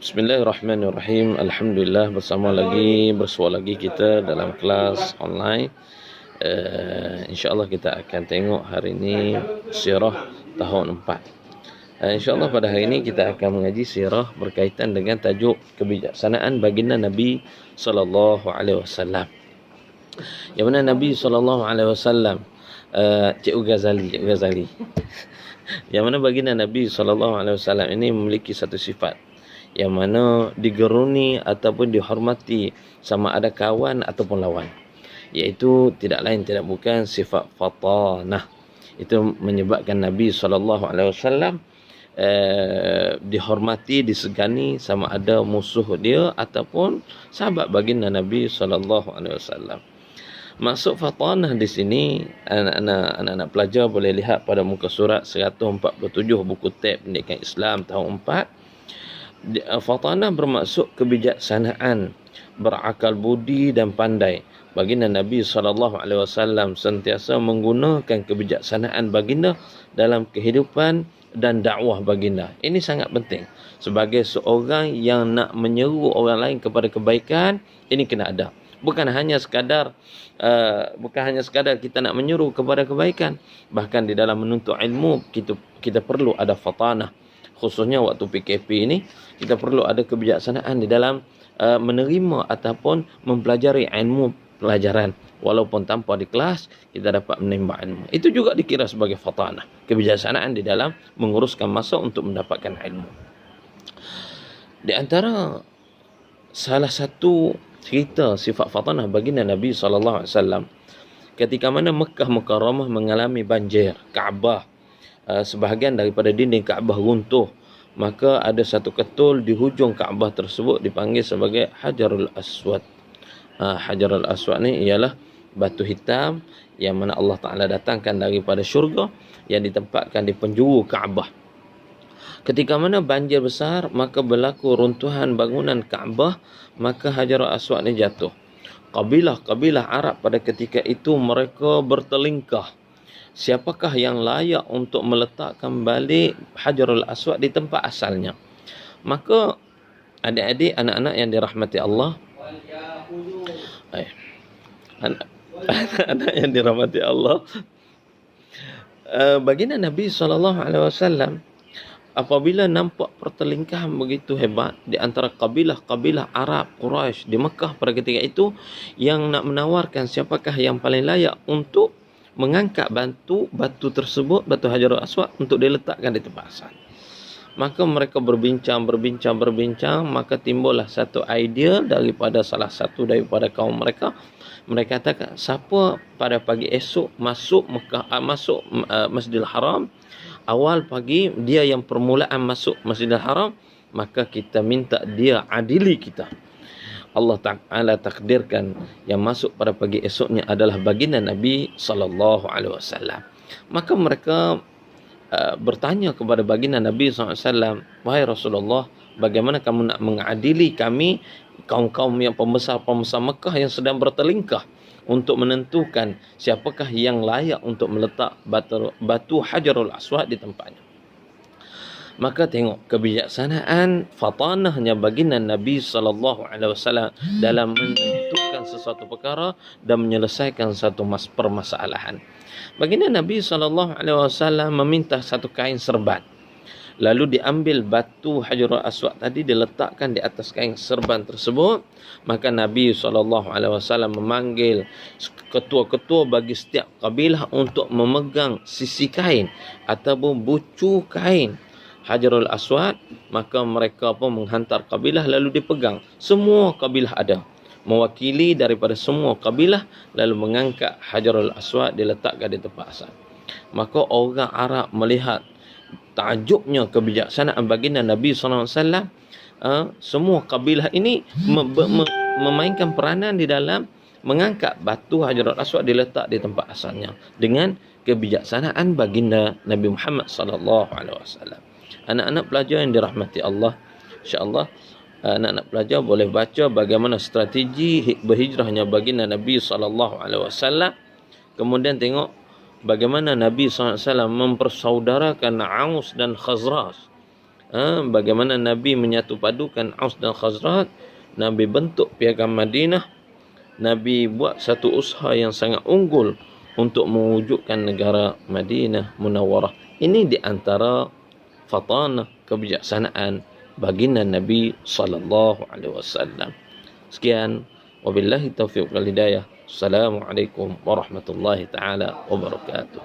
Bismillahirrahmanirrahim. Alhamdulillah bersua lagi kita dalam kelas online. InsyaAllah kita akan tengok hari ini sirah tahun 4. InsyaAllah pada hari ini kita akan mengaji sirah berkaitan dengan tajuk kebijaksanaan baginda Nabi SAW. Yang mana Nabi SAW, Cikgu Ghazali. Yang mana baginda Nabi SAW ini memiliki satu sifat yang mana digeruni ataupun dihormati sama ada kawan ataupun lawan, iaitu tidak lain tidak bukan sifat fatanah. Itu menyebabkan Nabi SAW dihormati, disegani sama ada musuh dia ataupun sahabat baginda Nabi SAW. Maksud fatanah di sini, anak-anak pelajar boleh lihat pada muka surat 147 buku tab pendidikan Islam tahun 4. Fatanah bermaksud kebijaksanaan, berakal budi dan pandai. Baginda Nabi SAW sentiasa menggunakan kebijaksanaan baginda dalam kehidupan dan dakwah baginda. Ini sangat penting. Sebagai seorang yang nak menyeru orang lain kepada kebaikan, ini kena ada. Bukan hanya sekadar kita nak menyeru kepada kebaikan. Bahkan di dalam menuntut ilmu, kita perlu ada fatanah. Khususnya waktu PKP ini, kita perlu ada kebijaksanaan di dalam menerima ataupun mempelajari ilmu pelajaran. Walaupun tanpa di kelas, kita dapat menimba ilmu. Itu juga dikira sebagai fatanah. Kebijaksanaan di dalam menguruskan masa untuk mendapatkan ilmu. Di antara salah satu cerita sifat fatanah baginda Nabi SAW, ketika mana Mekah Mukarramah mengalami banjir, Kaabah, sebahagian daripada dinding Kaabah runtuh, maka ada satu ketul di hujung Kaabah tersebut dipanggil sebagai Hajarul Aswad. Hajarul Aswad ni ialah batu hitam yang mana Allah Ta'ala datangkan daripada syurga, yang ditempatkan di penjuru Kaabah. Ketika mana banjir besar, maka berlaku runtuhan bangunan Kaabah, maka Hajarul Aswad ni jatuh. Kabilah-kabilah Arab pada ketika itu mereka bertelingkah, siapakah yang layak untuk meletakkan balik Hajarul Aswad di tempat asalnya. Maka adik-adik, anak-anak yang dirahmati Allah, anak-anak yang dirahmati Allah, baginda Nabi SAW apabila nampak pertelingkahan begitu hebat di antara kabilah-kabilah Arab Quraisy di Mekah pada ketika itu, yang nak menawarkan siapakah yang paling layak untuk mengangkat batu tersebut, batu Hajarul Aswad, untuk diletakkan di tempat asal. Maka mereka berbincang, maka timbullah satu idea daripada salah satu daripada kaum mereka. Mereka katakan, siapa pada pagi esok masuk Masjidil Haram, awal pagi dia yang permulaan masuk Masjidil Haram, maka kita minta dia adili kita. Allah Ta'ala takdirkan yang masuk pada pagi esoknya adalah baginda Nabi SAW. Maka mereka bertanya kepada baginda Nabi SAW, wahai Rasulullah, bagaimana kamu nak mengadili kami, kaum-kaum yang pembesar-pembesar Mekah yang sedang bertelingkah untuk menentukan siapakah yang layak untuk meletak batu Hajarul Aswad di tempatnya. Maka tengok kebijaksanaan, fatanahnya baginda Nabi SAW dalam menentukan sesuatu perkara dan menyelesaikan satu permasalahan. Baginda Nabi SAW meminta satu kain serban. Lalu diambil batu Hajarul Aswad tadi, diletakkan di atas kain serban tersebut. Maka Nabi SAW memanggil ketua-ketua bagi setiap kabilah untuk memegang sisi kain ataupun bucu kain Hajarul Aswad. Maka mereka pun menghantar kabilah lalu dipegang. Semua kabilah ada, mewakili daripada semua kabilah, lalu mengangkat Hajarul Aswad, diletakkan di tempat asal. Maka orang Arab melihat takjubnya kebijaksanaan baginda Nabi SAW. Semua kabilah ini memainkan peranan di dalam mengangkat batu Hajarul Aswad, diletak di tempat asalnya dengan kebijaksanaan baginda Nabi Muhammad SAW. Anak-anak pelajar yang dirahmati Allah, insya-Allah anak-anak pelajar boleh baca bagaimana strategi berhijrahnya baginda Nabi SAW. Kemudian tengok bagaimana Nabi SAW mempersaudarakan Aus dan Khazraj. Bagaimana Nabi menyatu padukan Aus dan Khazraj, Nabi bentuk piagam Madinah, Nabi buat satu usaha yang sangat unggul untuk mewujudkan negara Madinah Munawwarah. Ini di antara fatanah kebijaksanaan baginda Nabi sallallahu alaihi wasallam. Sekian, wabillahi taufiq wal hidayah. Assalamualaikum warahmatullahi taala wabarakatuh.